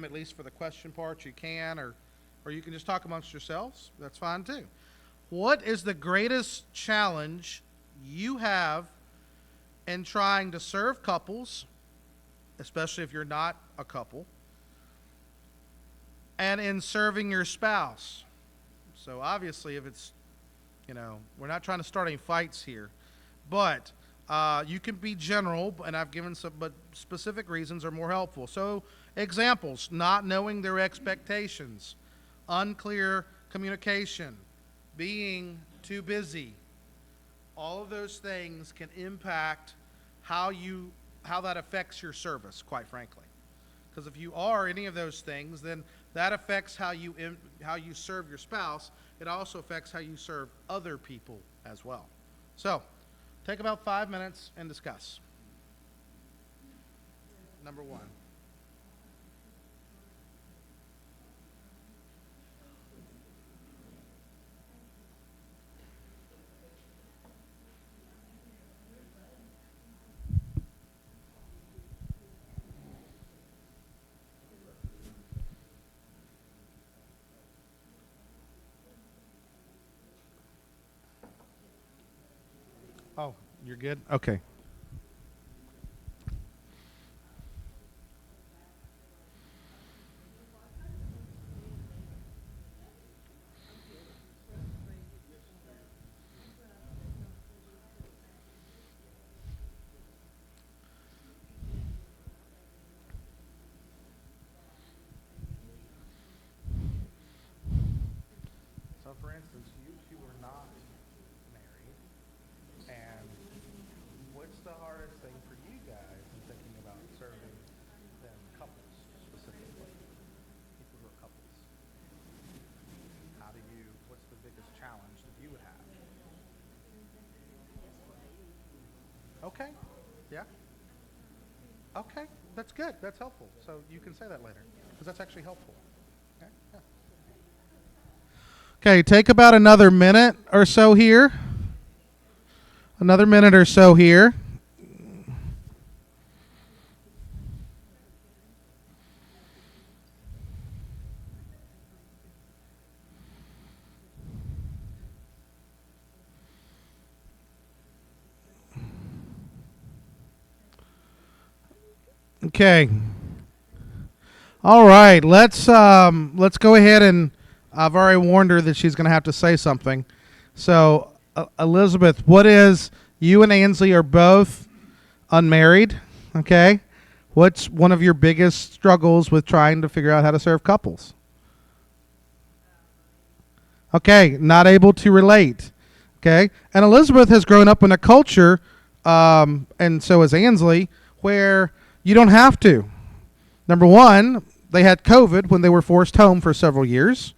at least for the question part, you can, or you can just talk amongst yourselves. That's fine too. What is the greatest challenge you have in trying to serve couples, especially if you're not a couple, and in serving your spouse? So obviously, if it's, we're not trying to start any fights here, but you can be general, and I've given some, but specific reasons are more helpful. So examples: not knowing their expectations, unclear communication, being too busy. All of those things can impact how that affects your service, quite frankly. Because if you are any of those things, then that affects how you serve your spouse. It also affects how you serve other people as well. So, take about 5 minutes and discuss. Number one. Oh, you're good? Okay. So, for instance, you two are not married, and what's the hardest thing for you guys in thinking about serving them couples specifically? People who are couples. What's the biggest challenge that you would have? Okay. Yeah. Okay. That's good. That's helpful. So you can say that later, because that's actually helpful. Okay. Yeah. Okay. Take about another minute or so here. Another minute or so here. Okay. All right. Let's go ahead, and I've already warned her that she's going to have to say something. So, Elizabeth, what is, you and Ansley are both unmarried, okay? What's one of your biggest struggles with trying to figure out how to serve couples? Okay, not able to relate. Okay, and Elizabeth has grown up in a culture, and so has Ansley, where you don't have to. Number one, they had COVID when they were forced home for several years.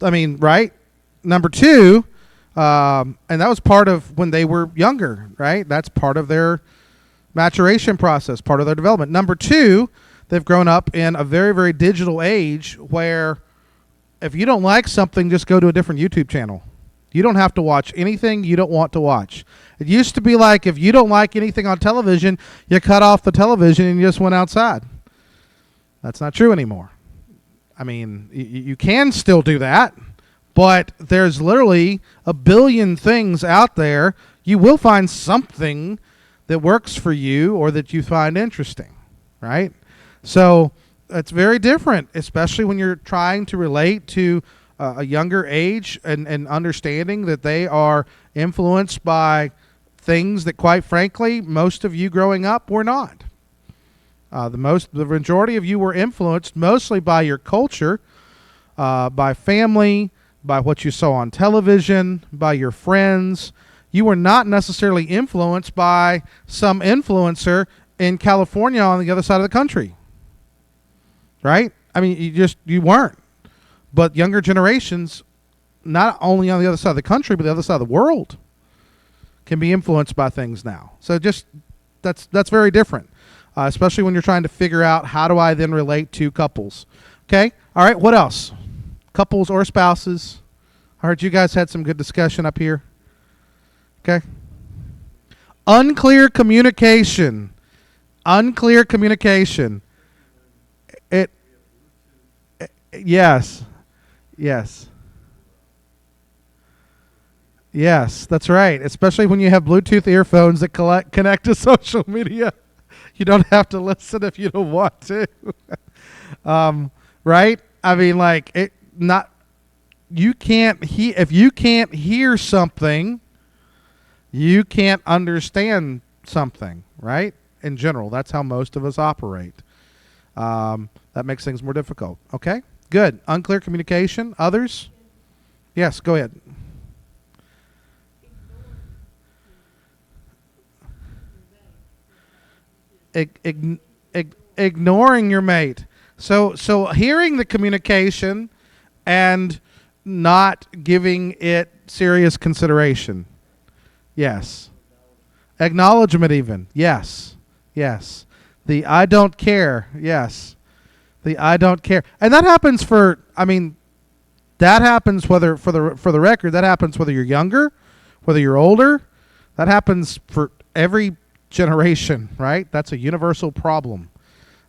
I mean, right? Number two, and that was part of when they were younger, right? That's part of their maturation process, part of their development. Number two, they've grown up in a very, very digital age where if you don't like something, just go to a different YouTube channel. You don't have to watch anything you don't want to watch. It used to be like if you don't like anything on television, you cut off the television and you just went outside. That's not true anymore. I mean, you can still do that, but there's literally a billion things out there. You will find something that works for you or that you find interesting, right? So it's very different, especially when you're trying to relate to a younger age and understanding that they are influenced by things that, quite frankly, most of you growing up were not. The majority of you were influenced mostly by your culture, by family, by what you saw on television, by your friends. You were not necessarily influenced by some influencer in California on the other side of the country. Right? I mean, you weren't. But younger generations, not only on the other side of the country, but the other side of the world, can be influenced by things now. So that's very different, especially when you're trying to figure out how do I then relate to couples. Okay? All right, what else? Couples or spouses. I heard you guys had some good discussion up here. Okay? Unclear communication. Unclear communication. It, yes, yes, yes. That's right. Especially when you have Bluetooth earphones that connect to social media, you don't have to listen if you don't want to. Right? I mean, like it. Not you can't if you can't hear something, you can't understand something. Right? In general, that's how most of us operate. That makes things more difficult. Okay, good. Unclear communication. Others? Yes, go ahead. Ignoring your mate. So hearing the communication and not giving it serious consideration. Yes. Acknowledgement even. Yes. Yes. The I don't care. Yes. The I don't care. And that happens that happens whether for the record, that happens whether you're younger, whether you're older. That happens for every generation, right? That's a universal problem.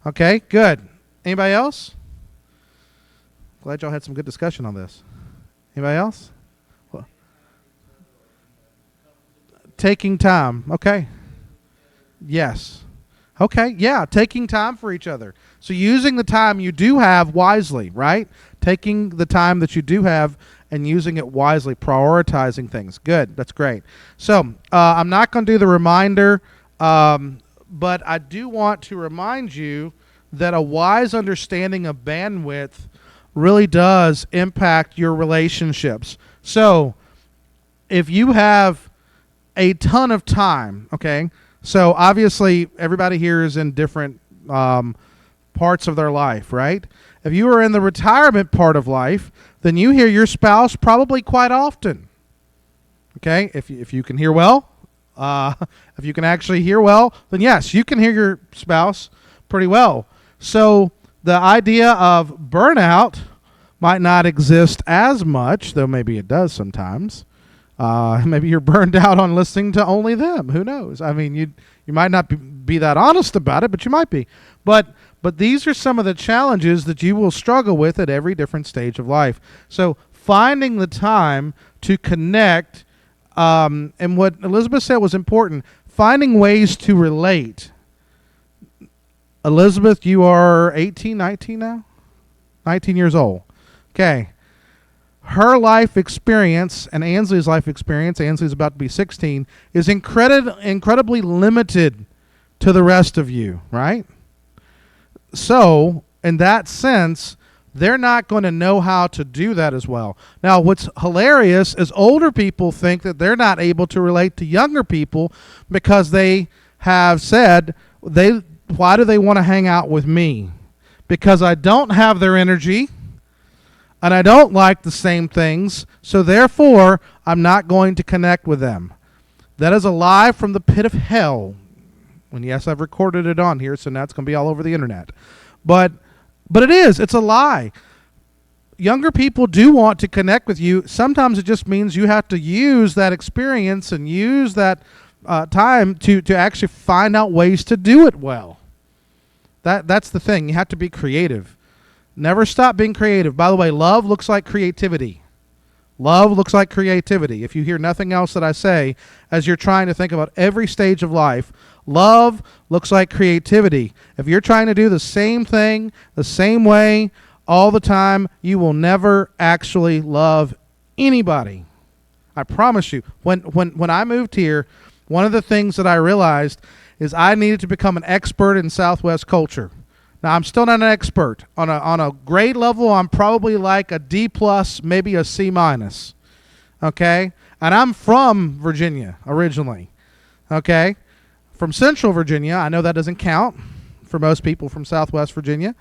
Okay, good. Anybody else? Glad y'all had some good discussion on this. Anybody else? Well, taking time. Okay. Yes. Okay, yeah, taking time for each other. So using the time you do have wisely, right? Taking the time that you do have and using it wisely, prioritizing things. Good, that's great. So I'm not going to do the reminder, but I do want to remind you that a wise understanding of bandwidth really does impact your relationships. So if you have a ton of time, okay, so obviously everybody here is in different parts of their life, right? If you are in the retirement part of life, then you hear your spouse probably quite often. Okay, if you can hear well, if you can actually hear well, then yes, you can hear your spouse pretty well. So the idea of burnout might not exist as much, though maybe it does sometimes. Maybe you're burned out on listening to only them. Who knows? I mean, you might not be that honest about it, but you might be. But these are some of the challenges that you will struggle with at every different stage of life. So finding the time to connect, and what Elizabeth said was important, finding ways to relate. Elizabeth, you are 18, 19 now? 19 years old. Okay. Her life experience and Ansley's life experience, Ansley's about to be 16, is incredibly limited to the rest of you, right? So, in that sense, they're not going to know how to do that as well. Now, what's hilarious is older people think that they're not able to relate to younger people because they have said, why do they want to hang out with me? Because I don't have their energy, and I don't like the same things, so therefore, I'm not going to connect with them. That is a lie from the pit of hell. And yes, I've recorded it on here, so now it's going to be all over the internet. But it is. It's a lie. Younger people do want to connect with you. Sometimes it just means you have to use that experience and use that time to actually find out ways to do it well. That's the thing. You have to be creative. Never stop being creative. By the way, love looks like creativity. Love looks like creativity. If you hear nothing else that I say, as you're trying to think about every stage of life, love looks like creativity. If you're trying to do the same thing, the same way, all the time, you will never actually love anybody. I promise you. When I moved here, one of the things that I realized is I needed to become an expert in Southwest culture. Now, I'm still not an expert. On a grade level, I'm probably like a D+, maybe a C-. Okay? And I'm from Virginia originally. Okay? From Central Virginia. I know that doesn't count for most people from Southwest Virginia.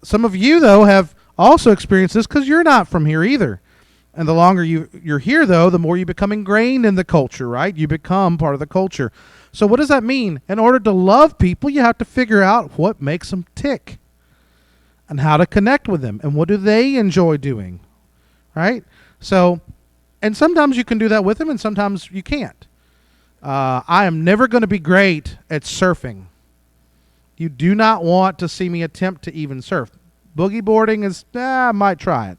Some of you, though, have also experienced this because you're not from here either. And the longer you're here, though, the more you become ingrained in the culture, right? You become part of the culture. So what does that mean? In order to love people, you have to figure out what makes them tick and how to connect with them and what do they enjoy doing, right? So, and sometimes you can do that with them and sometimes you can't. I am never going to be great at surfing. You do not want to see me attempt to even surf. Boogie boarding is, I might try it.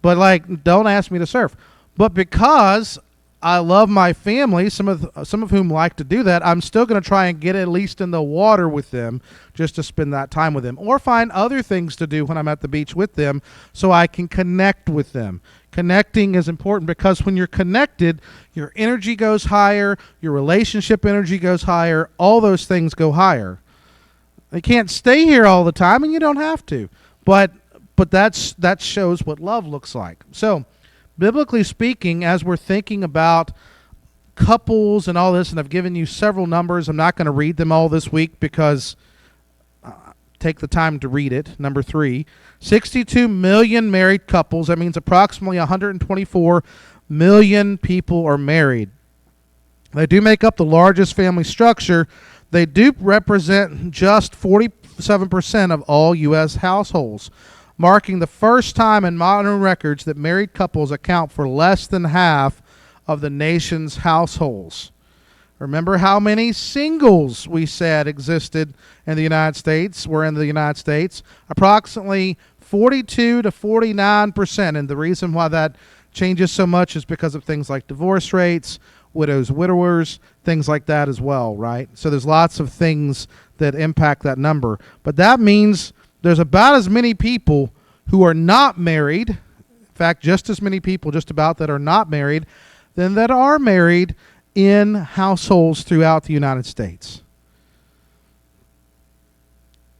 But, like, don't ask me to surf. But because I love my family, some of whom like to do that, I'm still going to try and get at least in the water with them just to spend that time with them, or find other things to do when I'm at the beach with them so I can connect with them. Connecting is important because when you're connected, your energy goes higher, your relationship energy goes higher, all those things go higher. You can't stay here all the time, and you don't have to. But that shows what love looks like. So, biblically speaking, as we're thinking about couples and all this, and I've given you several numbers. I'm not going to read them all this week because take the time to read it. Number 3, 62 million married couples. That means approximately 124 million people are married. They do make up the largest family structure. They do represent just 47% of all U.S. households, marking the first time in modern records that married couples account for less than half of the nation's households. Remember how many singles we said existed in the United States, were in the United States? Approximately 42 to 49%. And the reason why that changes so much is because of things like divorce rates, widows, widowers, things like that as well, right? So there's lots of things that impact that number. But that means there's about as many people who are not married, in fact, just as many people just about that are not married, than that are married in households throughout the United States.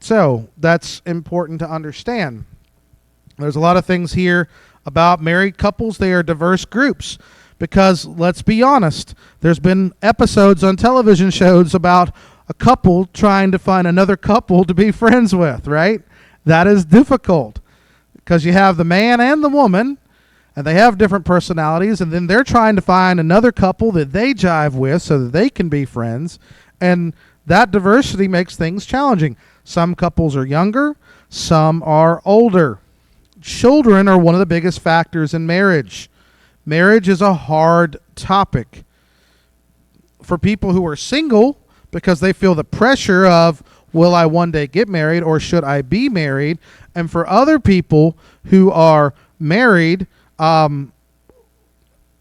So that's important to understand. There's a lot of things here about married couples. They are diverse groups because, let's be honest, there's been episodes on television shows about a couple trying to find another couple to be friends with, right? That is difficult because you have the man and the woman, and they have different personalities, and then they're trying to find another couple that they jive with so that they can be friends, and that diversity makes things challenging. Some couples are younger, some are older. Children are one of the biggest factors in marriage. Marriage is a hard topic for people who are single because they feel the pressure of, will I one day get married or should I be married? And for other people who are married, am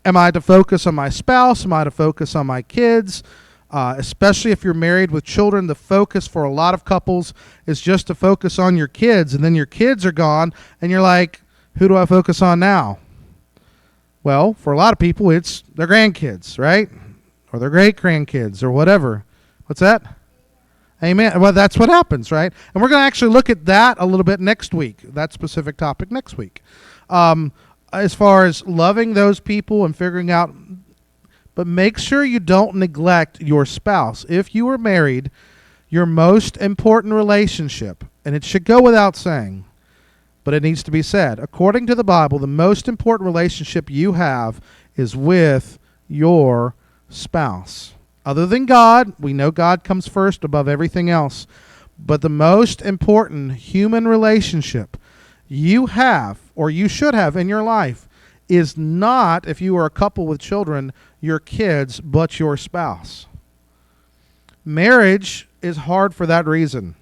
I to focus on my spouse? Am I to focus on my kids? Especially if you're married with children, the focus for a lot of couples is just to focus on your kids, and then your kids are gone, and you're like, who do I focus on now? Well, for a lot of people, it's their grandkids, right? Or their great-grandkids, or whatever. What's that? Amen. Well, that's what happens, right? And we're going to actually look at that a little bit next week, that specific topic next week. As far as loving those people and figuring out, but make sure you don't neglect your spouse. If you are married, your most important relationship, and it should go without saying, but it needs to be said, according to the Bible, the most important relationship you have is with your spouse. Other than God, we know God comes first above everything else, but the most important human relationship you have, or you should have in your life, is not, if you are a couple with children, your kids, but your spouse. Marriage is hard for that reason.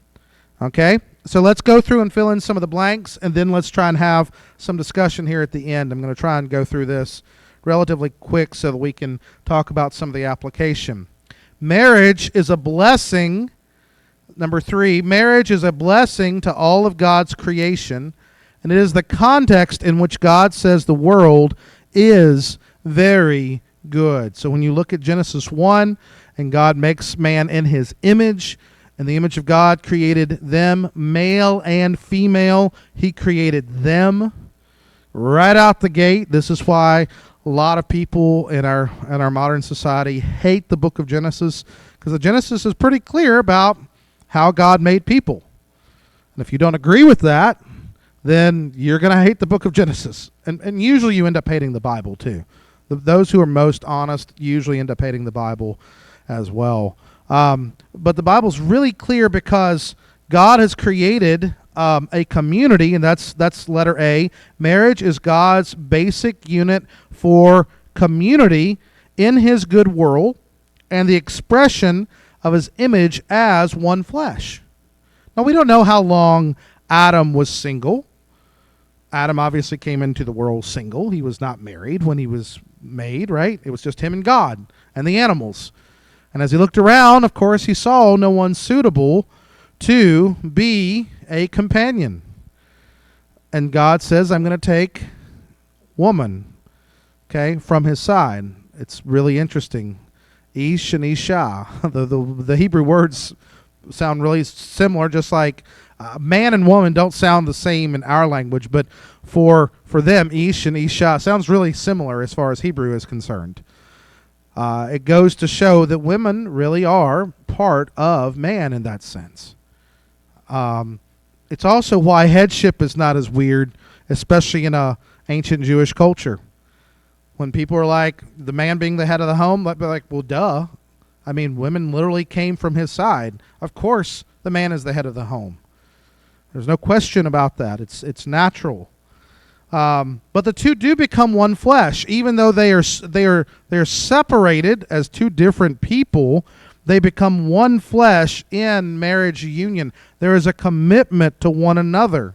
Okay? So let's go through and fill in some of the blanks, and then let's try and have some discussion here at the end. I'm going to try and go through this relatively quick so that we can talk about some of the application. Marriage is a blessing. Number 3, marriage is a blessing to all of God's creation, and it is the context in which God says the world is very good. So when you look at Genesis 1, and God makes man in his image, and the image of God created them, male and female, he created them right out the gate. This is why a lot of people in our modern society hate the book of Genesis, because the Genesis is pretty clear about how God made people. And if you don't agree with that, then you're going to hate the book of Genesis. And usually you end up hating the Bible too. Those who are most honest usually end up hating the Bible as well. But the Bible's really clear because God has created a community, and that's letter A. Marriage is God's basic unit for community in his good world and the expression of his image as one flesh. Now, we don't know how long Adam was single. Adam obviously came into the world single. He was not married when he was made, right? It was just him and God and the animals. And as he looked around, of course, he saw no one suitable to be a companion. And God says, I'm going to take woman, okay, from his side. It's really interesting. Ish and Isha. The Hebrew words sound really similar, just like man and woman don't sound the same in our language, but for them, Ish and Isha sounds really similar as far as Hebrew is concerned. It goes to show that women really are part of man in that sense. It's also why headship is not as weird, especially in a ancient Jewish culture. When people are like, the man being the head of the home, they'd be like, well, duh. I mean, women literally came from his side. Of course, the man is the head of the home. There's no question about that. It's natural. But the two do become one flesh, even though they are separated as two different people. They become one flesh in marriage union. There is a commitment to one another.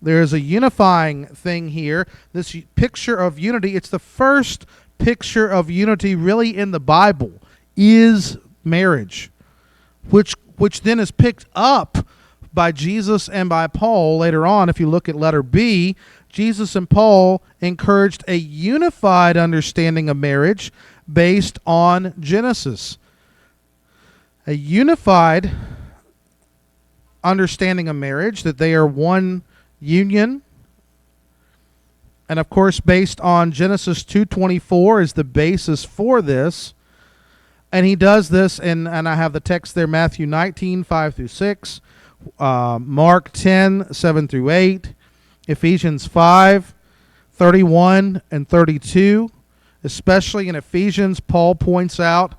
There is a unifying thing here. This picture of unity, it's the first picture of unity really in the Bible, is marriage, which then is picked up by Jesus and by Paul later on. If you look at letter B, Jesus and Paul encouraged a unified understanding of marriage based on Genesis. A unified understanding of marriage, that they are one union. And of course, based on Genesis 2:24 is the basis for this. And he does this, and I have the text there, Matthew 19, 5 through 6, Mark 10, 7 through 8, Ephesians 5, 31 and 32. Especially in Ephesians, Paul points out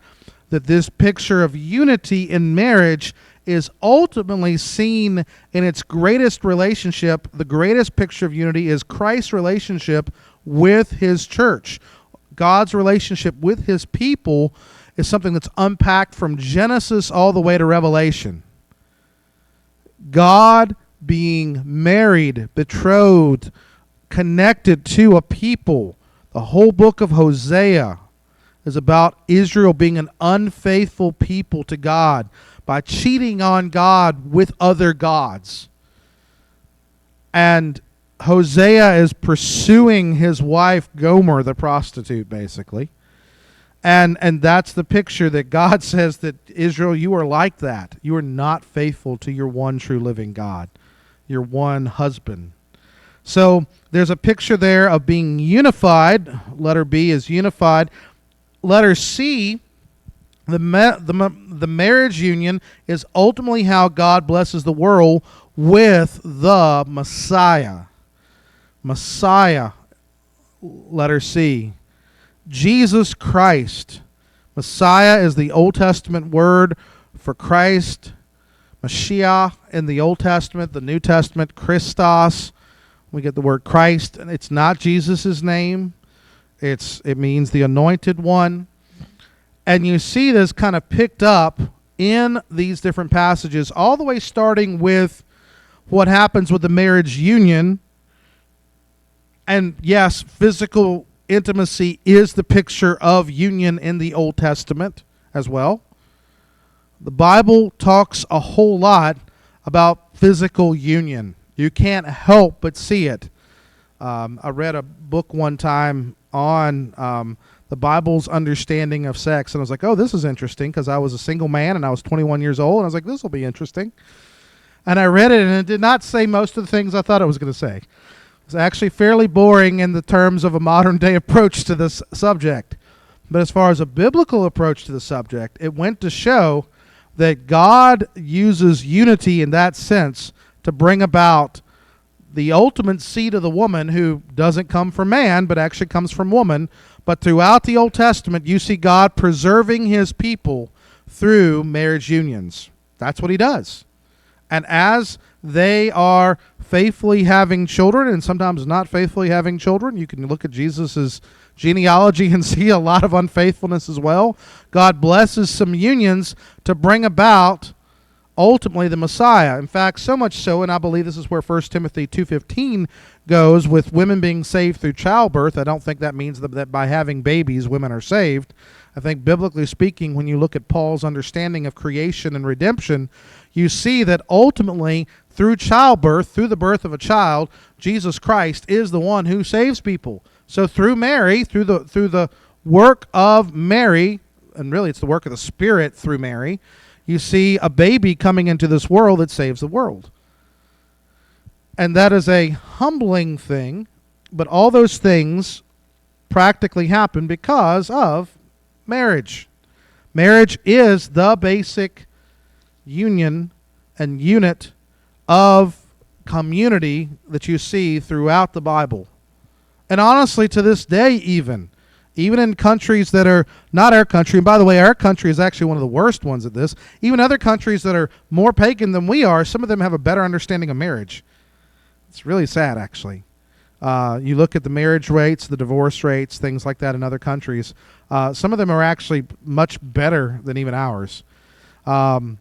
that this picture of unity in marriage is ultimately seen in its greatest relationship. The greatest picture of unity is Christ's relationship with his church. God's relationship with his people is something that's unpacked from Genesis all the way to Revelation. God being married, betrothed, connected to a people. The whole book of Hosea is about Israel being an unfaithful people to God by cheating on God with other gods. And Hosea is pursuing his wife Gomer, the prostitute, basically. And that's the picture that God says that Israel, you are like that. You are not faithful to your one true living God, your one husband. So there's a picture there of being unified. Letter B is unified. Letter C, the marriage union is ultimately how God blesses the world with the Messiah. Messiah, letter C. Jesus Christ. Messiah is the Old Testament word for Christ. Mashiach in the Old Testament, the New Testament, Christos. We get the word Christ, and it's not Jesus' name. It means the anointed one. And you see this kind of picked up in these different passages, all the way starting with what happens with the marriage union. And yes, physical intimacy is the picture of union in the Old Testament as well. The Bible talks a whole lot about physical union. You can't help but see it. I read a book one time on the Bible's understanding of sex, and I was like, oh, this is interesting, because I was a single man and I was 21 years old, and I was like, this will be interesting. And I read it, and it did not say most of the things I thought it was going to say. It's actually fairly boring in the terms of a modern day approach to this subject. But as far as a biblical approach to the subject, it went to show that God uses unity in that sense to bring about the ultimate seed of the woman, who doesn't come from man but actually comes from woman. But throughout the Old Testament, you see God preserving his people through marriage unions. That's what he does. And as they are faithfully having children, and sometimes not faithfully having children, you can look at Jesus' genealogy and see a lot of unfaithfulness as well. God blesses some unions to bring about ultimately the Messiah. In fact, so much so, and I believe this is where 1 Timothy 2:15 goes with women being saved through childbirth. I don't think that means that by having babies, women are saved. I think biblically speaking, when you look at Paul's understanding of creation and redemption, you see that ultimately through childbirth, through the birth of a child, Jesus Christ is the one who saves people. So through Mary, through the work of Mary, and really it's the work of the Spirit through Mary, you see a baby coming into this world that saves the world. And that is a humbling thing, but all those things practically happen because of marriage. Marriage is the basic union and unit of community that you see throughout the Bible. And honestly, to this day even in countries that are not our country, and by the way, our country is actually one of the worst ones at this, even other countries that are more pagan than we are, some of them have a better understanding of marriage. It's really sad, actually. You look at the marriage rates, the divorce rates, things like that in other countries. Some of them are actually much better than even ours, and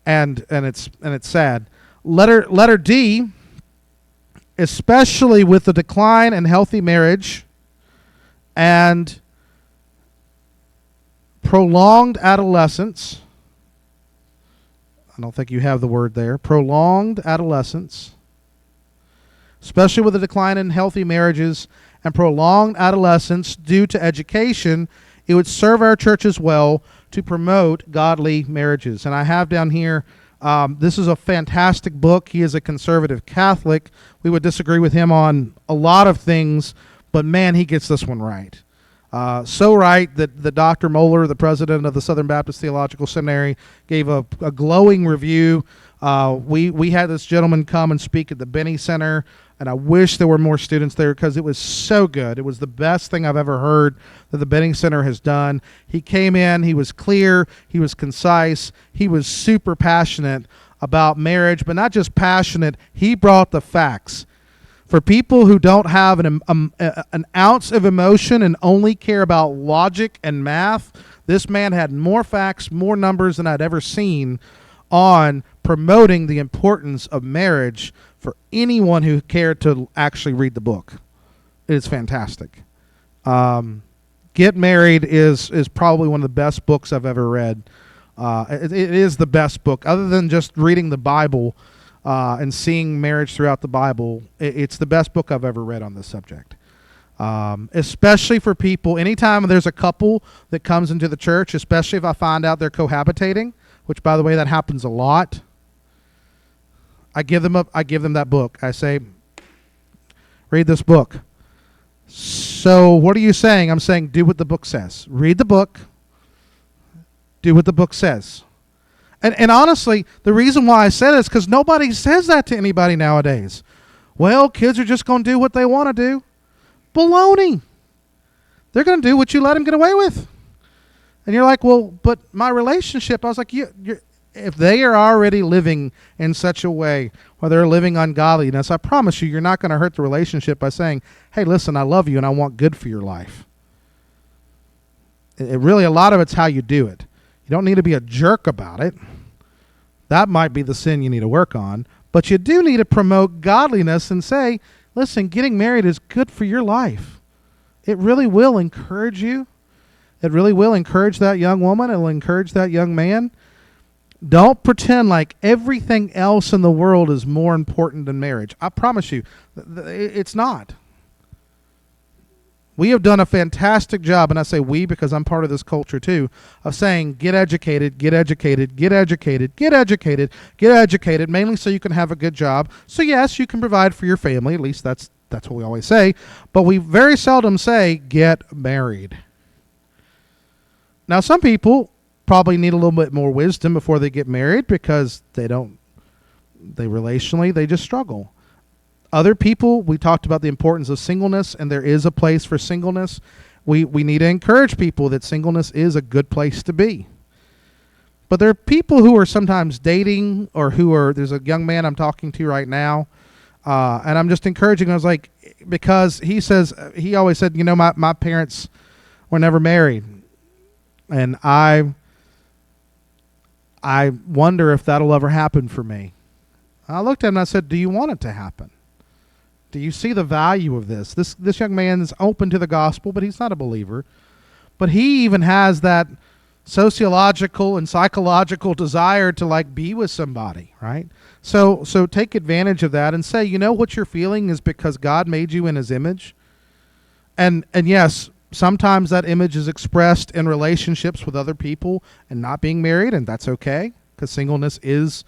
it's sad. Letter D, especially with the decline in healthy marriage and prolonged adolescence. I don't think you have the word there. Prolonged adolescence, especially with the decline in healthy marriages and prolonged adolescence due to education, it would serve our churches well to promote godly marriages. And I have down here, this is a fantastic book. He is a conservative Catholic. We would disagree with him on a lot of things, but man, he gets this one right. So right that the Dr. Moeller, the president of the Southern Baptist Theological Seminary, gave a glowing review. We had this gentleman come and speak at the Benny Center, and I wish there were more students there because it was so good. It was the best thing I've ever heard that the Benny Center has done. He came in, he was clear, he was concise, he was super passionate about marriage, but not just passionate, he brought the facts. For people who don't have an ounce of emotion and only care about logic and math, this man had more facts, more numbers than I'd ever seen on promoting the importance of marriage for anyone who cared to actually read the book. It is fantastic. Get Married is probably one of the best books I've ever read. It is the best book. Other than just reading the Bible and seeing marriage throughout the Bible, it's the best book I've ever read on this subject. Especially for people, anytime there's a couple that comes into the church, especially if I find out they're cohabitating, which, by the way, that happens a lot, I give them that book. I say, read this book. So what are you saying? I'm saying do what the book says. Read the book. Do what the book says. And honestly, the reason why I said it is because nobody says that to anybody nowadays. Well, kids are just going to do what they want to do. Baloney. They're going to do what you let them get away with. And you're like, well, but my relationship, I was like, if they are already living in such a way where they're living ungodliness, I promise you're not going to hurt the relationship by saying, hey, listen, I love you and I want good for your life. It really, a lot of it's how you do it. You don't need to be a jerk about it. That might be the sin you need to work on. But you do need to promote godliness and say, listen, getting married is good for your life. It really will encourage you. It really will encourage that young woman. It will encourage that young man. Don't pretend like everything else in the world is more important than marriage. I promise you, it's not. We have done a fantastic job, and I say we because I'm part of this culture too, of saying get educated, get educated, get educated, get educated, get educated, mainly so you can have a good job. So yes, you can provide for your family, at least that's what we always say, but we very seldom say get married. Now some people probably need a little bit more wisdom before they get married because they relationally, they just struggle. Other people, we talked about the importance of singleness, and there is a place for singleness. We need to encourage people that singleness is a good place to be. But there are people who are sometimes dating or there's a young man I'm talking to right now, and I'm just encouraging him. I was like, because he always said, my parents were never married. And I I wonder if that'll ever happen for me. I looked at him and I said, do you want it to happen? Do you see the value of this? This young man is open to the gospel, but he's not a believer. But he even has that sociological and psychological desire to like be with somebody, right? So take advantage of that and say, you know, what you're feeling is because God made you in his image. And yes, sometimes that image is expressed in relationships with other people and not being married, and that's okay, because singleness is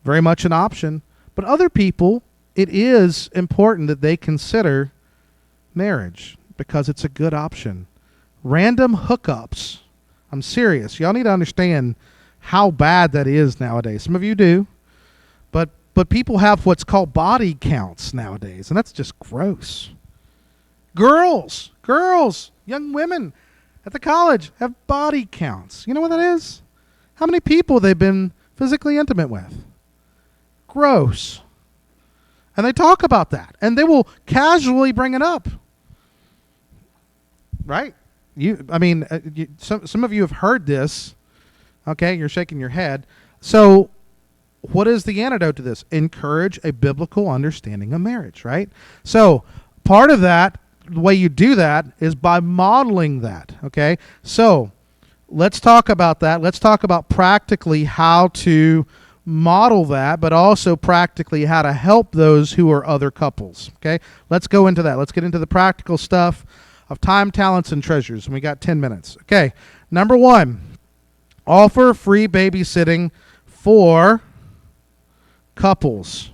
very much an option. But other people, it is important that they consider marriage because it's a good option. Random hookups. I'm serious. Y'all need to understand how bad that is nowadays. Some of you do. But people have what's called body counts nowadays, and that's just gross. Girls, young women at the college have body counts. You know what that is? How many people they've been physically intimate with. Gross. And they talk about that, and they will casually bring it up. Right? Some of you have heard this. Okay, you're shaking your head. So what is the antidote to this? Encourage a biblical understanding of marriage, right? So part of that, the way you do that is by modeling that, okay? So let's talk about that. Let's talk about practically how to model that, but also practically how to help those who are other couples, okay? Let's go into that. Let's get into the practical stuff of time, talents, and treasures. And we got 10 minutes. Okay, number 1, offer free babysitting for couples.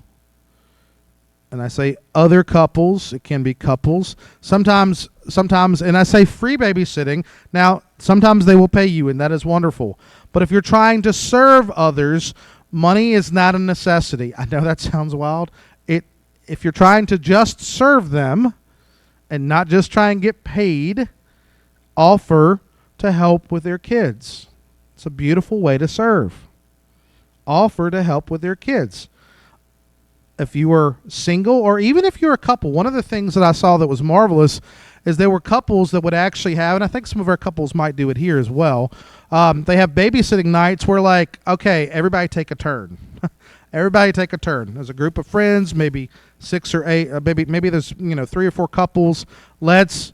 And I say other couples. It can be couples. Sometimes, and I say free babysitting. Now, sometimes they will pay you, and that is wonderful. But if you're trying to serve others, money is not a necessity. I know that sounds wild. If you're trying to just serve them and not just try and get paid, offer to help with their kids. It's a beautiful way to serve. Offer to help with their kids. If you were single, or even if you're a couple, one of the things that I saw that was marvelous is there were couples that would actually have, and I think some of our couples might do it here as well, they have babysitting nights where, like, okay, everybody take a turn. Everybody take a turn. There's a group of friends, maybe 6 or 8, maybe there's 3 or 4 couples. Let's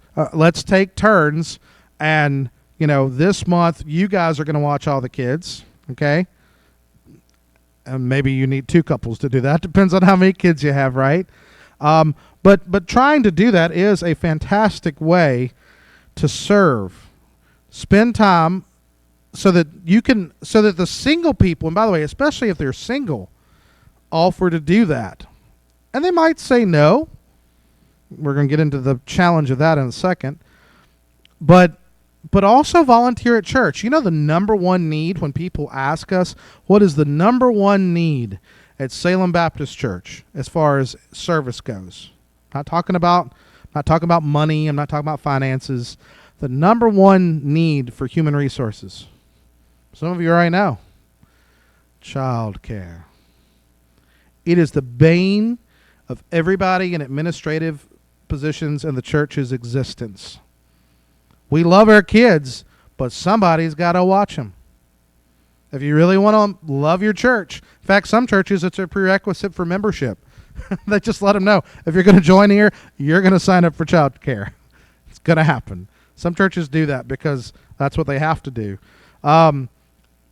take turns, and this month you guys are going to watch all the kids, okay? And maybe you need 2 couples to do that. Depends on how many kids you have, right? But trying to do that is a fantastic way to serve. Spend time so that the single people, and by the way, especially if they're single, offer to do that. And they might say no. We're going to get into the challenge of that in a second. But also volunteer at church. The number one need when people ask us, what is the number one need at Salem Baptist Church as far as service goes? I'm not talking about money. I'm not talking about finances. The number one need for human resources. Some of you already know. Child care. It is the bane of everybody in administrative positions in the church's existence. We love our kids, but somebody's got to watch them. If you really want to love your church. In fact, some churches, it's a prerequisite for membership. They just let them know, if you're going to join here, you're going to sign up for child care. It's going to happen. Some churches do that because that's what they have to do.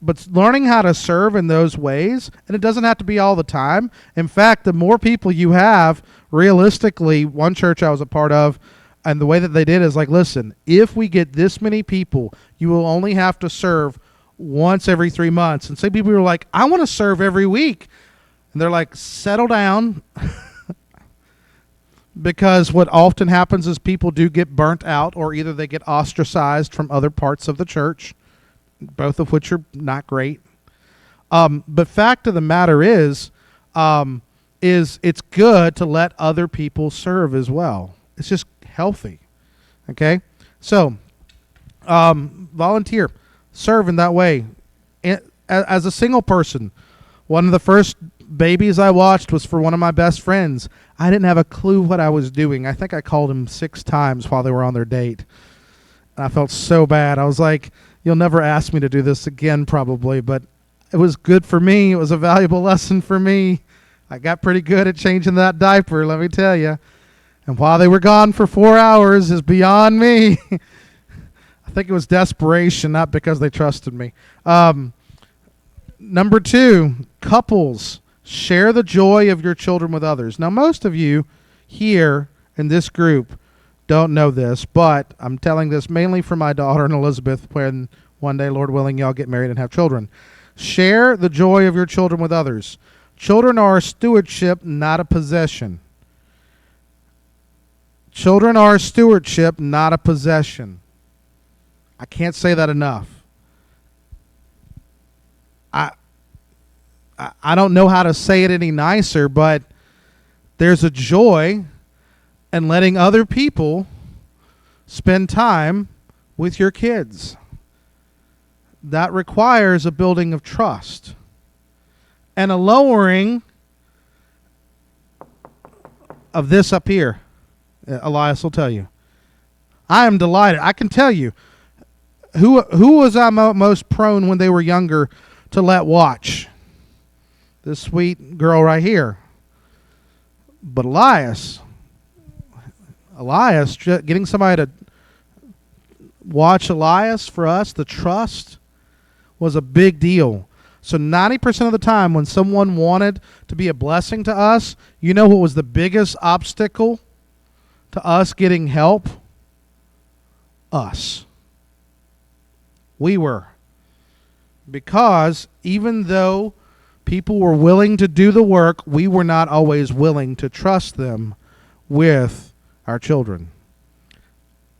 But learning how to serve in those ways, and it doesn't have to be all the time. In fact, the more people you have, realistically, one church I was a part of, and the way that they did is like, listen, if we get this many people, you will only have to serve once every 3 months. And some people were like, I want to serve every week. And they're like, settle down. Because what often happens is people do get burnt out, or either they get ostracized from other parts of the church, both of which are not great. But fact of the matter is it's good to let other people serve as well. It's just healthy. Okay? So, volunteer. Serve in that way. As a single person, one of the first babies I watched was for one of my best friends. I didn't have a clue what I was doing. I think I called him 6 times while they were on their date. And I felt so bad. I was like, you'll never ask me to do this again probably, but It was good for me. It was a valuable lesson for me. I got pretty good at changing that diaper, let me tell you. And while they were gone for 4 hours is beyond me. I think it was desperation, not because they trusted me. Number 2, couples, share the joy of your children with others. Now, most of you here in this group don't know this, but I'm telling this mainly for my daughter and Elizabeth when one day, Lord willing, y'all get married and have children. Share the joy of your children with others. Children are a stewardship, not a possession. Children are a stewardship, not a possession. I can't say that enough. I don't know how to say it any nicer, but there's a joy in letting other people spend time with your kids. That requires a building of trust and a lowering of this up here. Elias will tell you. I am delighted. I can tell you who was I most prone when they were younger to let watch. This sweet girl right here. But Elias, getting somebody to watch Elias for us, the trust, was a big deal. So 90% of the time when someone wanted to be a blessing to us, you know what was the biggest obstacle to us getting help? Us. We were. Because even though people were willing to do the work, we were not always willing to trust them with our children.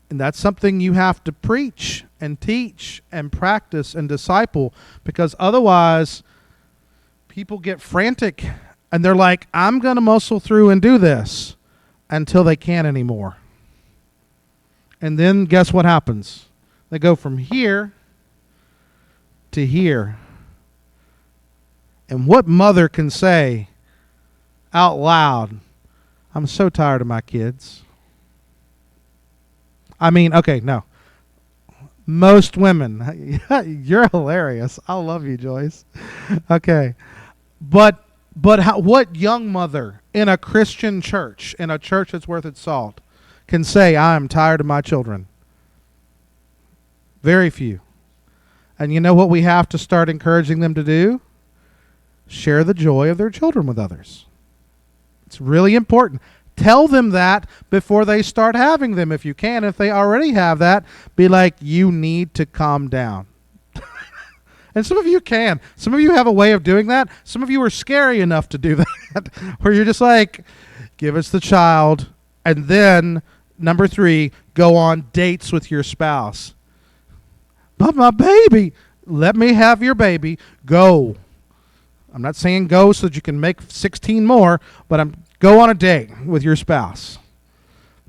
And that's something you have to preach and teach and practice and disciple, because otherwise people get frantic and they're like, I'm going to muscle through and do this until they can't anymore. And then guess what happens? They go from here to here. And what mother can say out loud, I'm so tired of my kids? I mean, okay, no. Most women, you're hilarious. I love you, Joyce. Okay. But what young mother in a Christian church, in a church that's worth its salt, can say, I'm tired of my children? Very few. And you know what we have to start encouraging them to do? Share the joy of their children with others. It's really important. Tell them that before they start having them, if you can. If they already have that, be like, you need to calm down. And some of you can. Some of you have a way of doing that. Some of you are scary enough to do that, where you're just like, give us the child. And then, number 3, go on dates with your spouse. But my baby, let me have your baby. Go. I'm not saying go so that you can make 16 more, but go on a date with your spouse.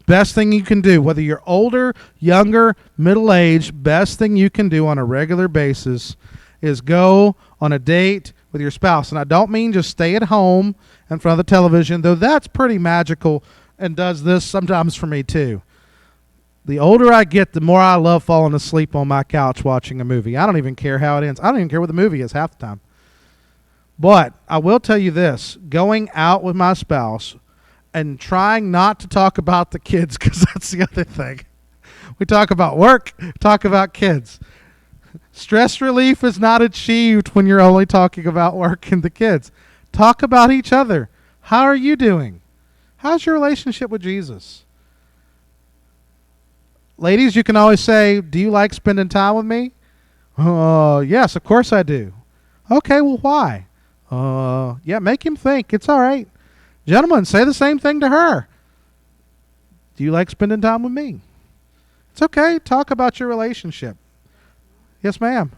Best thing you can do, whether you're older, younger, middle-aged, best thing you can do on a regular basis is go on a date with your spouse. And I don't mean just stay at home in front of the television, though that's pretty magical and does this sometimes for me too. The older I get, the more I love falling asleep on my couch watching a movie. I don't even care how it ends. I don't even care what the movie is half the time. But I will tell you this, going out with my spouse and trying not to talk about the kids, because that's the other thing. We talk about work, talk about kids. Stress relief is not achieved when you're only talking about work and the kids. Talk about each other. How are you doing? How's your relationship with Jesus? Ladies, you can always say, do you like spending time with me? Yes, of course I do. Okay, well, why? Yeah, make him think. It's all right. Gentlemen, say the same thing to her. Do you like spending time with me? It's okay. Talk about your relationship. Yes, ma'am.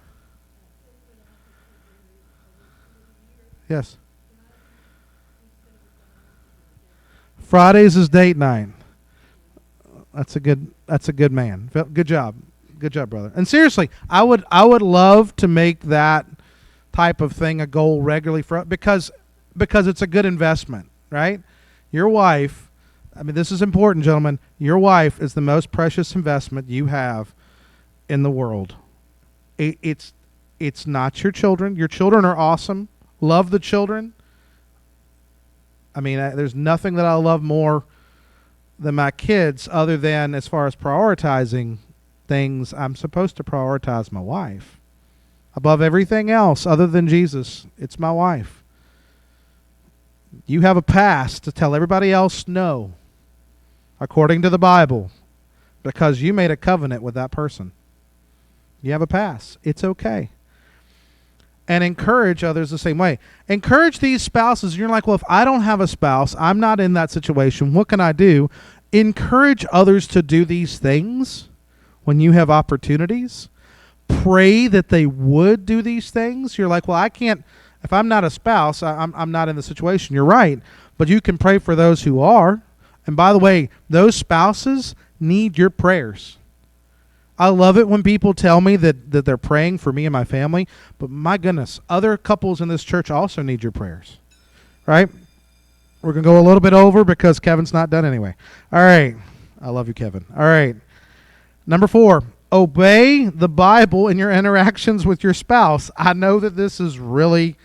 Yes. Fridays is date night. That's a good man. Good job. Good job, brother. And seriously, I would love to make that type of thing a goal regularly because it's a good investment, right? Your wife, I mean, this is important, gentlemen. Your wife is the most precious investment you have in the world. It's It's not your children. Your children are awesome. Love the children. I mean, there's nothing that I love more than my kids, other than as far as prioritizing things. I'm supposed to prioritize my wife above everything else other than Jesus. It's my wife. You have a pass to tell everybody else no, according to the Bible, because you made a covenant with that person. You have a pass. It's okay. And encourage others the same way. Encourage these spouses. You're like, well, if I don't have a spouse, I'm not in that situation, what can I do? Encourage others to do these things when you have opportunities. Pray that they would do these things. You're like, well, I can't, if I'm not a spouse, I'm not in the situation. You're right. But you can pray for those who are. And by the way, those spouses need your prayers. I love it when people tell me that they're praying for me and my family. But my goodness, other couples in this church also need your prayers. Right? We're going to go a little bit over because Kevin's not done anyway. All right. I love you, Kevin. All right. Number 4, obey the Bible in your interactions with your spouse. I know that this is really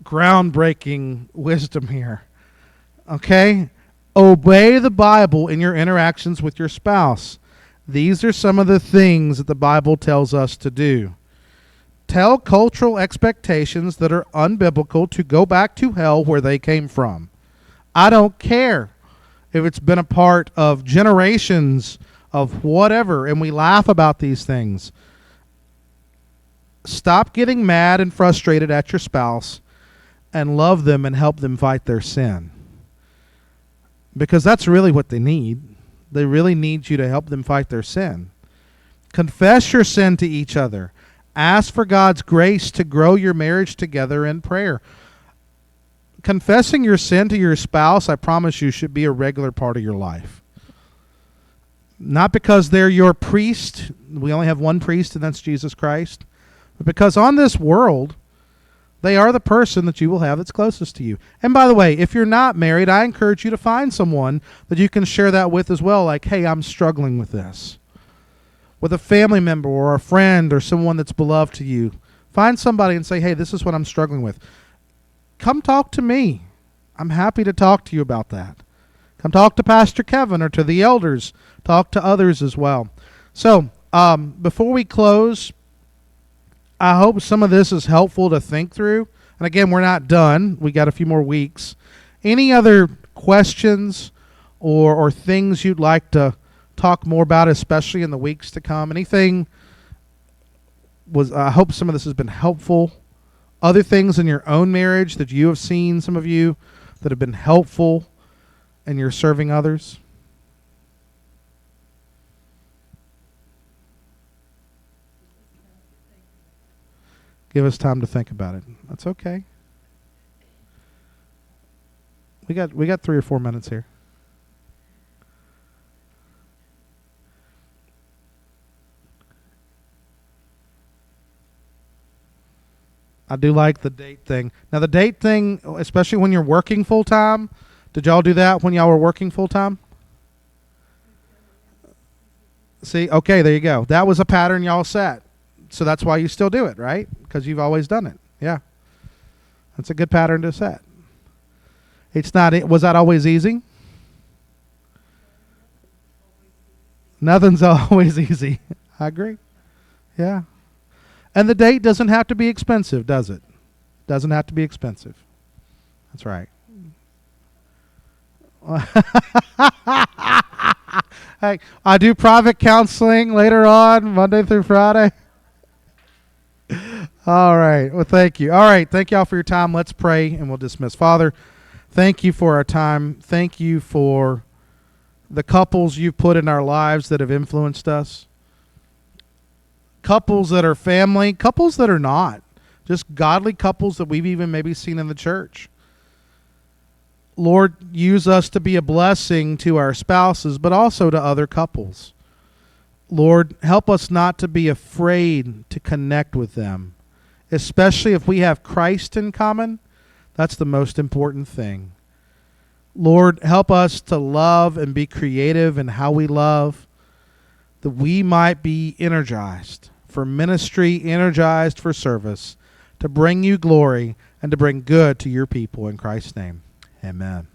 groundbreaking wisdom here. Okay? Obey the Bible in your interactions with your spouse. These are some of the things that the Bible tells us to do. Tell cultural expectations that are unbiblical to go back to hell where they came from. I don't care if it's been a part of generations of whatever, and we laugh about these things. Stop getting mad and frustrated at your spouse and love them and help them fight their sin. Because that's really what they need. They really need you to help them fight their sin. Confess your sin to each other. Ask for God's grace to grow your marriage together in prayer. Confessing your sin to your spouse, I promise you, should be a regular part of your life. Not because they're your priest. We only have one priest, and that's Jesus Christ. But because on this world, they are the person that you will have that's closest to you. And by the way, if you're not married, I encourage you to find someone that you can share that with as well. Like, hey, I'm struggling with this. With a family member or a friend or someone that's beloved to you. Find somebody and say, hey, this is what I'm struggling with. Come talk to me. I'm happy to talk to you about that. Come talk to Pastor Kevin or to the elders. Talk to others as well. So, before we close, I hope some of this is helpful to think through. And again, we're not done. We got a few more weeks. Any other questions or things you'd like to talk more about, especially in the weeks to come? Anything I hope some of this has been helpful. Other things in your own marriage that you have seen, some of you, that have been helpful and you're serving others? Give us time to think about it. That's okay. We got 3 or 4 minutes here. I do like the date thing. Now the date thing, especially when you're working full time, did y'all do that when y'all were working full time? See, okay, there you go. That was a pattern y'all set. So that's why you still do it, right? Because you've always done it. Yeah. That's a good pattern to set. Was that always easy? Nothing's always easy. I agree. Yeah. And the date doesn't have to be expensive, does it? Doesn't have to be expensive. That's right. Hey, I do private counseling later on, Monday through Friday. All right. Well, thank you. All right. Thank y'all for your time. Let's pray and we'll dismiss. Father, thank you for our time. Thank you for the couples you've put in our lives that have influenced us. Couples that are family, couples that are not. Just godly couples that we've even maybe seen in the church. Lord, use us to be a blessing to our spouses, but also to other couples. Lord, help us not to be afraid to connect with them, especially if we have Christ in common. That's the most important thing. Lord, help us to love and be creative in how we love, that we might be energized for ministry, energized for service, to bring you glory and to bring good to your people. In Christ's name, amen.